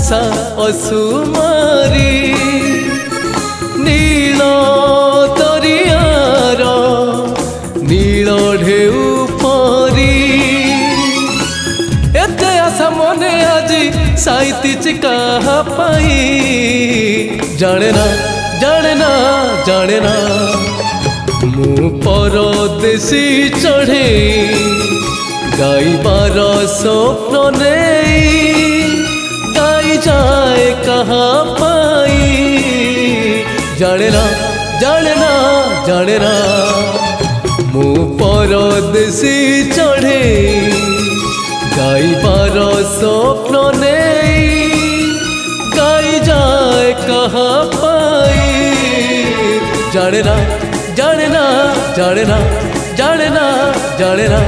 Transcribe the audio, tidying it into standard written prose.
आशा असुमारी नील दरियार नील ढेउ परी एते आशा मने आज साइतिच कहा पाई जाने ना जाने ना जाने ना मु परदेसी चढ़े गाइबार स्वप्न नहीं गाई जाए कहाँ पाई जाने ना जाने ना जाने ना मु परदेसी चढ़े गाइबार स्वप्न नहीं गाई जाए कहाँ पाई जाने ना जाने ना जाने ना जाने ना जाने ना।